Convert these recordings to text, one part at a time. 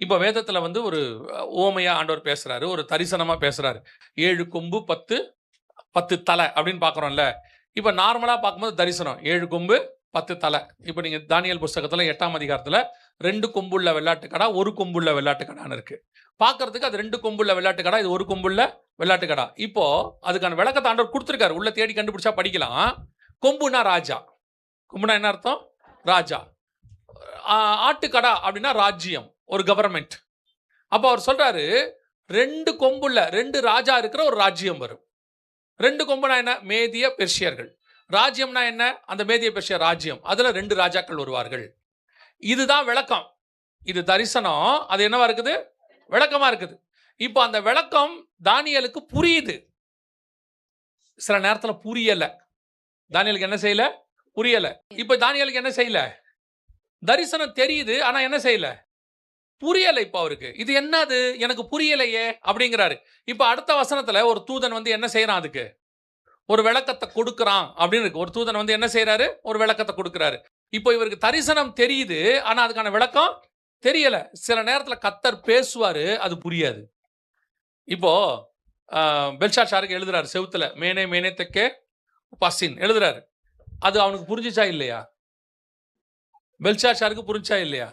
இப்ப வேதத்துல வந்து ஒரு உவமையா ஆண்டவர் பேசுறாரு. ஒரு தரிசனமா பேசுறாரு. 7 கொம்பு 10 தலை அப்படின்னு பார்க்குறோம்ல. இப்ப நார்மலா பார்க்கும்போது தரிசனம் 7 கொம்பு 10 தலை. இப்ப நீங்க தானியேல் புஸ்தகத்துல 8ஆம் அதிகாரத்துல 2 கொம்புள்ள வெள்ளாட்டுக்கடா, 1 கொம்புள்ள வெள்ளாட்டுக்கடான்னு இருக்கு. பார்க்கறதுக்கு அது 2 கொம்புள்ள வெள்ளாட்டுக்கடா, இது 1 கொம்புள்ள வெள்ளாட்டுக்கடா. இப்போ அதுக்கான விளக்கத்த ஆண்டவர் குடுத்திருக்காரு. உள்ள தேடி கண்டுபிடிச்சா படிக்கலாம். கொம்புனா ராஜா. கொம்புனா என்ன அர்த்தம்? ராஜா. ஆட்டுக்கடா அப்படின்னா ராஜ்யம், ஒரு கவர்மெண்ட். அப்ப அவர் சொல்றாரு 2 கொம்புள்ள 2 ராஜா இருக்கிற ஒரு ராஜ்யம் வரும். 2 கொம்புனா என்ன? மேதிய பெர்ஷியர்கள். ராஜ்யம்னா என்ன? அந்த மேதிய பெர்ஷிய ராஜ்யம். அதுல 2 ராஜாக்கள் வருவார்கள். இதுதான் விளக்கம். இது தரிசனம். அது என்னவா இருக்குது? விளக்கமா இருக்குது. இப்போ அந்த விளக்கம் தானியேலுக்கு புரியுது. சில நேரத்துல புரியல. தானியேலுக்கு என்ன செய்யல? புரியல. இப்ப தானியேலுக்கு என்ன செய்யல? தரிசனம் தெரியுது. ஆனா என்ன செய்யல? புரியல இப்ப அவருக்கு. இது என்னது? எனக்கு புரியலையே அப்படிங்கிறாரு. இப்ப அடுத்த வசனத்துல ஒரு தூதன் வந்து என்ன செய்யறான் அதுக்கு? ஒரு விளக்கத்தை கொடுக்கிறான் அப்படின்னு இருக்கு. ஒரு தூதன் வந்து என்ன செய்யறாரு? ஒரு விளக்கத்தை கொடுக்கிறாரு. இப்போ இவருக்கு தரிசனம் தெரியுது. ஆனா அதுக்கான விளக்கம் தெரியல. சில நேரத்துல கர்த்தர் பேசுவாரு. அது புரியாது. இப்போ பெல்ஷாத்சாருக்கு எழுதுறாரு செவுத்துல. மேனே மேனே தெக்கே பசின் எழுதுறாரு. அது அவனுக்கு புரிஞ்சுச்சா இல்லையா? பெல்ஷாத்சாருக்கு புரிஞ்சா இல்லையா?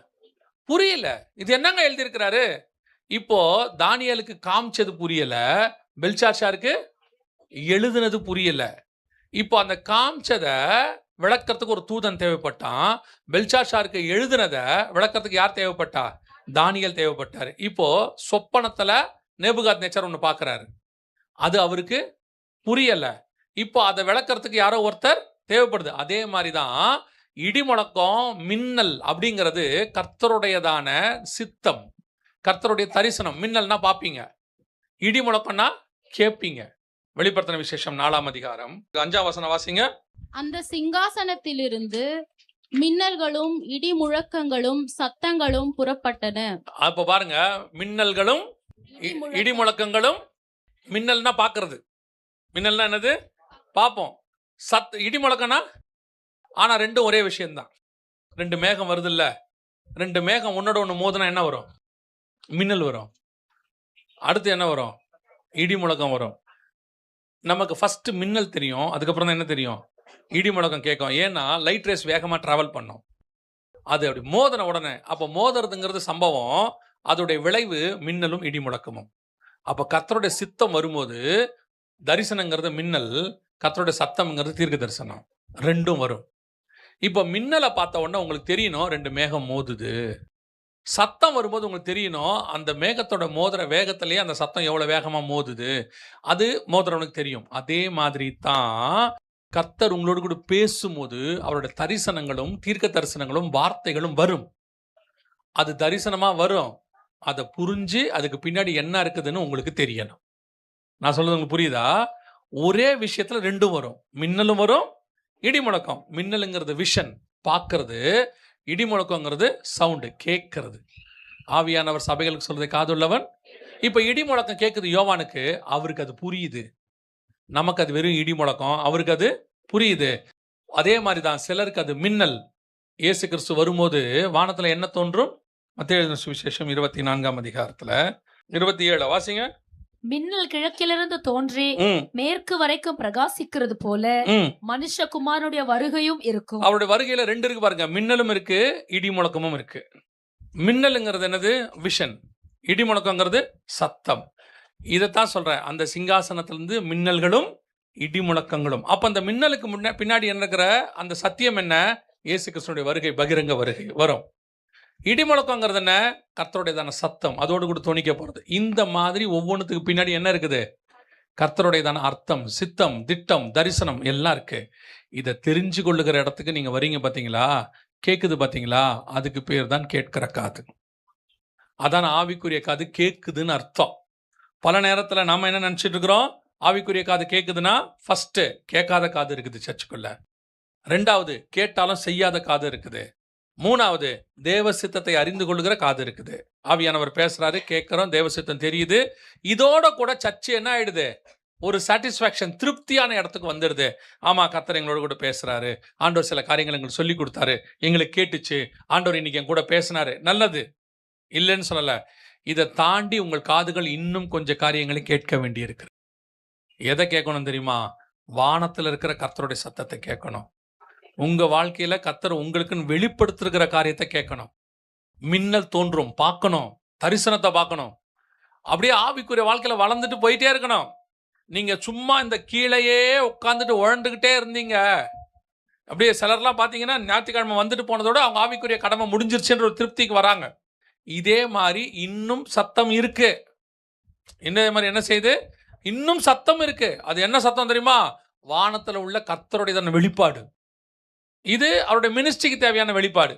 புரியல. இது என்னங்க எழுதியிருக்கிறாரு? இப்போ தானியேலுக்கு காமிச்சது புரியல. பெல்ஷாத்சாருக்கு எழுதுனது புரியல. இப்போ அந்த காமிச்சத விளக்கறதுக்கு ஒரு தூதன் தேவைப்பட்டான். பெல்ஷாத்சாருக்கு எழுதுனத விளக்கறதுக்கு யார் தேவைப்பட்டா? தானியேல் தேவைப்பட்டாரு. இப்போ சொப்பனத்துல நேபுகாத்நேச்சர் ஒன்னு பார்க்கறாரு. அது அவருக்கு புரியல. இப்போ அதை விளக்கறதுக்கு யாரோ ஒருத்தர் தேவைப்படுது. அதே மாதிரி தான் இடி முழக்கம், மின்னல் அப்படிங்கிறது கர்த்தருடையதான சித்தம், கர்த்தருடைய தரிசனம். மின்னல்னா பார்ப்பீங்க, இடி முழக்கம்னா கேட்பீங்க. வெளிப்படுத்தின விசேஷம் 4ஆம் அதிகாரம் 5ஆம் வசனம் வாசிங்க. அந்த சிங்காசனத்திலிருந்து மின்னல்களும் இடி முழக்கங்களும் சத்தங்களும் புறப்பட்டன. அப்ப பாருங்க, மின்னல்களும் இடி முழக்கங்களும். மின்னல்னா பார்க்கிறது. மின்னல்னா என்னது? பார்ப்போம். இடி முழக்கம்னா, ஆனா ரெண்டும் ஒரே விஷயம்தான். 2 மேகம் வருது இல்ல, 2 மேகம் ஒன்னோட ஒன்று மோதினா என்ன வரும்? மின்னல் வரும். அடுத்து என்ன வரும்? இடி முழக்கம் வரும். நமக்கு ஃபர்ஸ்ட் மின்னல் தெரியும், அதுக்கப்புறம் தான் என்ன தெரியும்? இடி முழக்கம் கேட்கும். ஏன்னா லைட் ரேஸ் வேகமாக டிராவல் பண்ணும். அது அப்படி மோதின உடனே, அப்போ மோதுறதுங்கிறது சம்பவம், அதோடைய விளைவு மின்னலும் இடி முழக்கமும். அப்போ கர்த்தருடைய சித்தம் வரும்போது தரிசனங்கிறது மின்னல், கர்த்தருடைய சத்தம்ங்கிறது தீர்க்க தரிசனம். ரெண்டும் வரும். இப்போ மின்னலை பார்த்த உடனே உங்களுக்கு தெரியணும் 2 மேகம் மோதுது. சத்தம் வரும்போது உங்களுக்கு தெரியணும் அந்த மேகத்தோட மோதுற வேகத்திலேயே அந்த சத்தம் எவ்வளவு வேகமா மோதுது. அது மோதுறவனுக்கு தெரியும். அதே மாதிரி தான் கர்த்தர் உங்களோடு கூட பேசும்போது அவருடைய தரிசனங்களும் தீர்க்க தரிசனங்களும் வார்த்தைகளும் வரும். அது தரிசனமா வரும். அதை புரிஞ்சு அதுக்கு பின்னாடி என்ன இருக்குதுன்னு உங்களுக்கு தெரியணும். நான் சொல்றது உங்களுக்கு புரியுதா? ஒரே விஷயத்துல 2 வரும். மின்னலும் வரும், இடி முழக்கம். மின்னலுங்கிறது விஷன், பார்க்கறது. இடி முழக்கங்கிறது சவுண்டு, கேட்கறது. ஆவியானவர் சபைகளுக்கு சொல்றதை காதுள்ளவன். இப்ப இடி முழக்கம் கேட்குது யோவானுக்கு, அவருக்கு அது புரியுது. நமக்கு அது வெறும் இடி முழக்கம், அவருக்கு அது புரியுது. அதே மாதிரி தான் சிலருக்கு அது மின்னல். இயேசு கிறிஸ்து வரும்போது வானத்துல என்ன தோன்றும்? மத்தேயு எழுதின சுவிசேஷம் 24ஆம் அதிகாரத்துல 27 வாசிங்க. மின்னல் கிழக்கிலிருந்து தோன்றி மேற்கு வரைக்கும் பிரகாசிக்கிறது போல மனுஷகுமாரனுடைய வருகையும் இருக்கும். அவருடைய வருகையில 2 இருக்கு பாருங்க. மின்னலும் இருக்கு, இடி முழக்கமும் இருக்கு. மின்னலுங்கிறது என்னது? விஷன். இடி முழக்கங்கிறது சத்தம். இதைத்தான் சொல்றேன், அந்த சிங்காசனத்திலிருந்து மின்னல்களும் இடி முழக்கங்களும். அப்ப அந்த மின்னலுக்கு பின்னாடி என்ன இருக்கிற அந்த சத்தியம் என்ன? இயேசு கிறிஸ்துவினுடைய வருகை, பகிரங்க வருகை வரும். இடி முழக்கங்கிறது என்ன? கர்த்தருடையதான சத்தம், அதோடு கூட துணிக்க போறது. இந்த மாதிரி ஒவ்வொன்றுத்துக்கு பின்னாடி என்ன இருக்குது? கர்த்தருடையதான அர்த்தம், சித்தம், திட்டம், தரிசனம் எல்லாம் இருக்கு. இதை தெரிஞ்சு கொள்ளுகிற இடத்துக்கு நீங்க வரீங்க பாத்தீங்களா? கேக்குது பாத்தீங்களா? அதுக்கு பேர் தான் கேட்கிற காது. அதான் ஆவிக்குரிய காது கேக்குதுன்னு அர்த்தம். பல நேரத்துல நாம என்ன நினைச்சிட்டு இருக்கிறோம்? ஆவிக்குரிய காது கேக்குதுன்னா ஃபர்ஸ்ட் கேட்காத காது இருக்குது சர்ச்சுக்குள்ள. 2வது கேட்டாலும் செய்யாத காது இருக்குது. 3வது தேவ சித்தத்தை அறிந்து கொள்ளுகிற காது இருக்குது. ஆவியானவர் பேசுறாரு, கேட்கிறோம், தேவ சித்தம் தெரியுது. இதோட கூட சர்ச்சு என்ன ஆயிடுது? ஒரு சாட்டிஸ்ஃபேக்ஷன், திருப்தியான இடத்துக்கு வந்துடுது. ஆமா, கர்த்தர் எங்களோட கூட பேசுறாரு, ஆண்டவர் சில காரியங்கள் எங்களுக்கு சொல்லி கொடுத்தாரு, எங்களுக்கு கேட்டுச்சு, ஆண்டவர் இன்னைக்கு என் கூட பேசினாரு, நல்லது. இல்லைன்னு சொல்லல. இதை தாண்டி உங்கள் காதுகள் இன்னும் கொஞ்சம் காரியங்களை கேட்க வேண்டி இருக்கு. எதை கேட்கணும் தெரியுமா? வானத்தில் இருக்கிற கர்த்தருடைய சத்தத்தை கேட்கணும். உங்க வாழ்க்கையில கர்த்தர் உங்களுக்குன்னு வெளிப்படுத்திருக்கிற காரியத்தை கேட்கணும். மின்னல் தோன்றும் பார்க்கணும், தரிசனத்தை பார்க்கணும். அப்படியே ஆவிக்குரிய வாழ்க்கையில வளர்ந்துட்டு போயிட்டே இருக்கணும். நீங்க சும்மா இந்த கீழேயே உட்காந்துட்டு உழண்டுகிட்டே இருந்தீங்க. அப்படியே சிலர்லாம் பார்த்தீங்கன்னா ஞாயிற்றுக்கிழமை வந்துட்டு போனதோட அவங்க ஆவிக்குரிய கடமை முடிஞ்சிருச்சுன்ற ஒரு திருப்திக்கு வராங்க. இதே மாதிரி இன்னும் சத்தம் இருக்கு. இதே மாதிரி என்ன செய்யுது? இன்னும் சத்தம் இருக்கு. அது என்ன சத்தம் தெரியுமா? வானத்துல உள்ள கர்த்தருடைய வெளிப்பாடு. இது அவருடைய மினிஸ்ட்ரிக்கு தேவையான வெளிப்பாடு.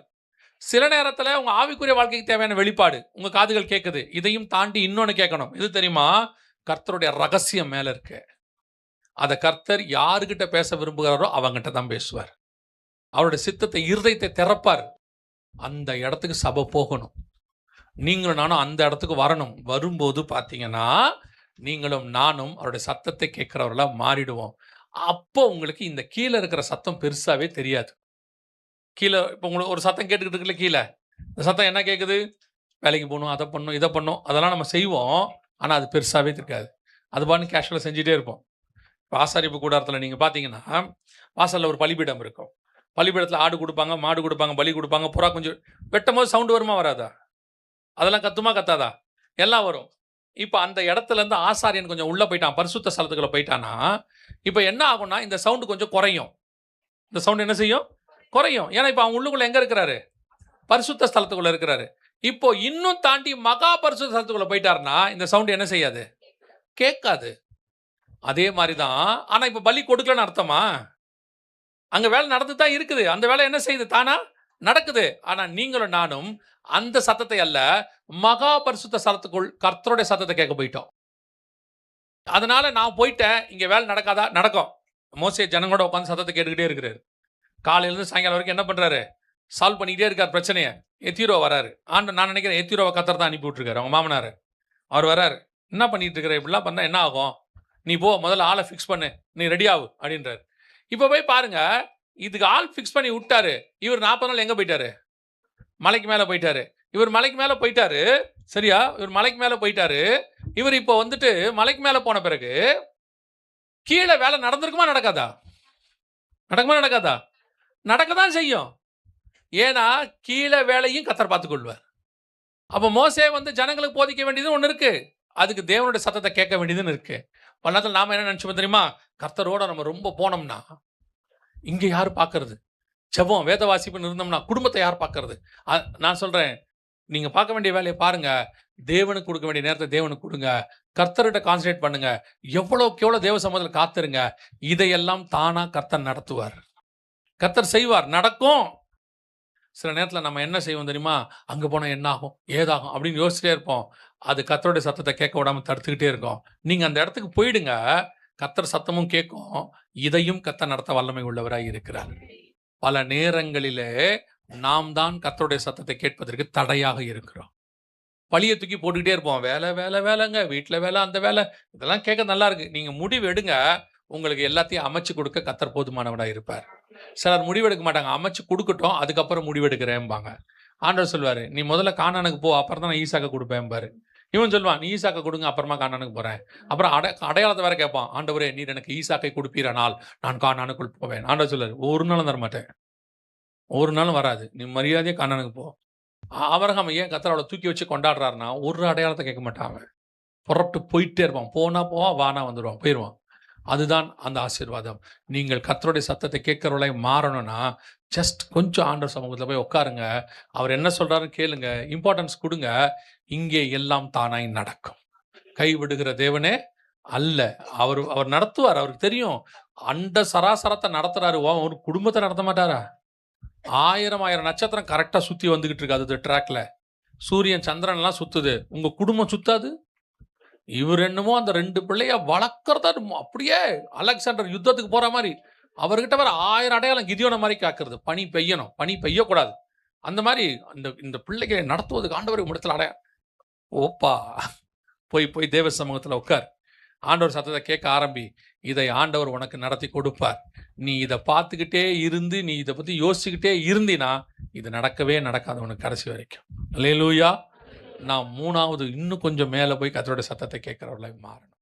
சில நேரத்தில் உங்க ஆவிக்குரிய வாழ்க்கைக்கு தேவையான வெளிப்பாடு உங்க காதுகள் கேட்குது. இதையும் தாண்டி இன்னொன்னு கேட்கணும். இது தெரியுமா? கர்த்தருடைய ரகசியம் மேல இருக்கு. அதை கர்த்தர் யாருக்கிட்ட பேச விரும்புகிறாரோ அவங்கிட்ட தான் பேசுவார். அவருடைய சித்தத்தை, இருதயத்தை திறப்பார். அந்த இடத்துக்கு சபை போகணும். நீங்களும் நானும் அந்த இடத்துக்கு வரணும். வரும்போது பார்த்தீங்கன்னா நீங்களும் நானும் அவருடைய சத்தத்தை கேட்கிறவர்களா மாறிடுவோம். அப்போ உங்களுக்கு இந்த கீழே இருக்கிற சத்தம் பெருசாவே தெரியாது. கீழே இப்போ உங்களுக்கு ஒரு சத்தம் கேட்டுக்கிட்டு இருக்குல்ல கீழே, இந்த சத்தம் என்ன கேட்குது? வேலைக்கு போகணும், அதை பண்ணணும், இதை பண்ணணும், அதெல்லாம் நம்ம செய்வோம். ஆனால் அது பெருசாகவே இருக்காது. அது பாட்டு கேஷுவலாக செஞ்சுட்டே இருப்போம். இப்போ ஆசாரிப்பு கூடாரத்தில் நீங்கள் பார்த்தீங்கன்னா வாசலில் ஒரு பலிபீடம் இருக்கும். பலிபீடத்தில் ஆடு கொடுப்பாங்க, மாடு கொடுப்பாங்க, பலி கொடுப்பாங்க. புறா கொஞ்சம் வெட்டும் போது சவுண்டு வருமா வராதா? அதெல்லாம் கத்துமா கத்தாதா? எல்லாம் வரும். இப்போ அந்த இடத்துலேருந்து ஆசாரியன் கொஞ்சம் உள்ளே போயிட்டான், பரிசுத்த ஸ்தலத்துக்குள்ளே போயிட்டான்னா இப்போ என்ன ஆகும்னா இந்த சவுண்டு கொஞ்சம் குறையும். இந்த சவுண்டு என்ன செய்யும்? குறையும். ஏன்னா இப்போ அவன் உள்ளுக்குள்ளே எங்கே இருக்கிறாரு? பரிசுத்த ஸ்தலத்துக்குள்ளே இருக்கிறாரு. இப்போ இன்னும் தாண்டி மகா பரிசுத்த ஸ்தலத்துக்குள்ளே போயிட்டாருன்னா இந்த சவுண்டு என்ன செய்யாது? கேட்காது. அதே மாதிரி தான். ஆனால் இப்போ பலி கொடுக்கலன்னு அர்த்தமா? அங்கே வேலை நடந்து தான் இருக்குது. அந்த வேலை என்ன செய்யுது? தானா நடக்குது. ஆனால் நீங்களும் நானும் அந்த சத்தத்தை அல்ல, மகா பரிசுத்த ஸ்தலத்துக்குள் கர்த்தருடைய சத்தத்தை கேட்க போயிட்டோம். அதனால நான் போயிட்டேன், இங்கே வேலை நடக்காதா? நடக்கும். மோசே ஜனங்களோட உட்காந்து சத்தத்தை கேட்டுக்கிட்டே இருக்கிறாரு. காலையிலேருந்து சாயங்காலம் வரைக்கும் என்ன பண்ணுறாரு? சால்வ் பண்ணிக்கிட்டே இருக்கார் பிரச்சனையை. எத்திரோ வராரு. நான் நினைக்கிறேன் எத்திரோவை கர்த்தர் தான் அனுப்பி விட்டுருக்காரு. அவங்க மாமனார் அவர் வராரு. என்ன பண்ணிட்டு இருக்கிற? இப்படிலாம் பண்ணால் என்ன ஆகும்? நீ போ, முதல்ல ஆளை ஃபிக்ஸ் பண்ணு, நீ ரெடி ஆகு அப்படின்றாரு. இப்போ போய் பாருங்க, இதுக்கு ஆள் ஃபிக்ஸ் பண்ணி விட்டாரு. இவர் 40 நாள் எங்கே போயிட்டாரு? மலைக்கு மேலே போயிட்டாரு. இவர் மலைக்கு மேலே போயிட்டாரு. சரியா? இவர் மலைக்கு மேலே போயிட்டாரு. இவர் இப்போ வந்துட்டு மலைக்கு மேலே போன பிறகு கீழே வேலை நடந்திருக்குமா நடக்காதா? நடக்குமா நடக்காதா? நடக்கதான் செய்யும். ஏன்னா கீழே வேலையும் கர்த்தர் பார்த்துக்கொள்வார். அப்போ மோசே வந்து ஜனங்களுக்கு போதிக்க வேண்டியது ஒன்று இருக்கு, அதுக்கு தேவனுடைய சத்தத்தை கேட்க வேண்டியதுன்னு இருக்கு. பல நேரத்தில் நாம என்ன நினைச்சோம் தெரியுமா? கர்த்தரோட நம்ம ரொம்ப போனோம்னா இங்கே யார் பார்க்கறது? ஜெபம் வேத வாசிப்புன்னு இருந்தோம்னா குடும்பத்தை யார் பார்க்கறது? நான் சொல்றேன், நீங்க பார்க்க வேண்டிய வேலையை பாருங்க. தேவனுக்கு கொடுக்க வேண்டிய நேரத்தை தேவனுக்கு கொடுங்க. கர்த்தர்கிட்ட கான்சன்ட்ரேட் பண்ணுங்க. எவ்வளோக்கு எவ்வளோ தேவ சமூகத்தில் காத்துருங்க. இதையெல்லாம் தானா கர்த்தர் நடத்துவார். கர்த்தர் செய்வார், நடக்கும். சில நேரத்தில் நம்ம என்ன செய்வோம் தெரியுமா? அங்கே போனால் என்ன ஆகும், ஏதாகும் அப்படின்னு யோசிச்சுட்டே இருப்போம். அது கர்த்தருடைய சத்தத்தை கேட்க விடாமல் தடுத்துக்கிட்டே இருக்கோம். நீங்கள் அந்த இடத்துக்கு போயிடுங்க, கர்த்தர் சத்தமும் கேட்கும். இதையும் கர்த்தர் நடத்த வல்லமை உள்ளவராய் இருக்கிறார். பல நேரங்களிலே நாம் தான் கர்த்தருடைய சத்தத்தை கேட்பதற்கு தடையாக இருக்கிறோம். பழியை தூக்கி போட்டுக்கிட்டே இருப்போம். வேலை வேலை வேலைங்க, வீட்டில் வேலை, அந்த வேலை, இதெல்லாம் கேட்க நல்லா இருக்கு. நீங்கள் முடிவு எடுங்க, உங்களுக்கு எல்லாத்தையும் அமைச்சு கொடுக்க கர்த்தர் போதுமானவராக இருப்பார். சிலர் முடிவெடுக்க மாட்டாங்க, அமைச்சு கொடுக்கட்டும் அதுக்கப்புறம் முடிவெடுக்கிறேன்பாங்க. ஆண்டவர் சொல்வார், நீ முதல்ல கானானுக்கு போ, அப்புறம் தான் நான் ஈசாக்க கொடுப்பேன்பாரு. இவன் சொல்லுவான், நீ ஈசாக்க கொடுங்க, அப்புறமா கானானுக்கு போகிறேன். அப்புறம் அடையாளத்தை வேற கேட்பான், ஆண்டவரே நீர் எனக்கு ஈசாக்கை கொடுப்பீரானால் நான் கானானுக்குள் போவேன். ஆண்டவர் சொல்வார், ஒரு நாளும் தரமாட்டேன், ஒரு நாளும் வராது, நீ மரியாதையே கானானுக்கு போ. ஆபிரகாம் ஏன் கர்த்தர் அவளை தூக்கி வச்சு கொண்டாடுறாருன்னா ஒரு அடையாளத்தை கேட்க மாட்டான். அவன் புறப்பட்டு போயிட்டே இருப்பான். போனா போவான், வானா வந்துடுவான், போயிடுவான். அதுதான் அந்த ஆசீர்வாதம். நீங்கள் கர்த்தருடைய சத்தத்தை கேட்கிறவர்களாய் மாறணும்னா ஜஸ்ட் கொஞ்சம் ஆண்டவர் சமூகத்தில் போய் உட்காருங்க. அவர் என்ன சொல்றாருன்னு கேளுங்க, இம்பார்ட்டன்ஸ் கொடுங்க. இங்கே எல்லாம் தானாய் நடக்கும். கைவிடுகிற தேவனே அல்ல. அவர் நடத்துவார். அவருக்கு தெரியும். அந்த சராசரத்தை நடத்துறாரு. ஒரு குடும்பத்தை நடத்த மாட்டாரா? 1000 நட்சத்திரம் கரெக்டாக சுற்றி வந்துகிட்டு இருக்கு. அது ட்ராக்ல சூரியன் சந்திரன்லாம் சுத்துது. உங்க குடும்பம் சுத்தாது. இவர் என்னமோ அந்த 2 பிள்ளைய வளர்க்கறதா அப்படியே அலெக்சாண்டர் யுத்தத்துக்கு போற மாதிரி. அவர்கிட்ட வர 1000 அடையாளம் கிதியோன மாதிரி காக்குறது. பனி பெய்யணும், பனி பெய்யக்கூடாது. அந்த மாதிரி இந்த பிள்ளைகளை நடத்துவதுக்கு ஆண்டவர் இடத்துல ஓப்பா போய் தேவ சமூகத்தில் உட்கார். ஆண்டவர் சத்தத்தை கேட்க ஆரம்பி. இதை ஆண்டவர் உனக்கு நடத்தி கொடுப்பார். நீ இதை பார்த்துக்கிட்டே இருந்து, நீ இதை பற்றி யோசிச்சுக்கிட்டே இருந்தினா இது நடக்கவே நடக்காது உனக்கு கடைசி வரைக்கும். அல்லேலூயா. நான் மூணாவது இன்னும் கொஞ்சம் மேலே போய் கர்த்தருடைய சத்தத்தை கேட்கிறவர்களாய் மாறணும்.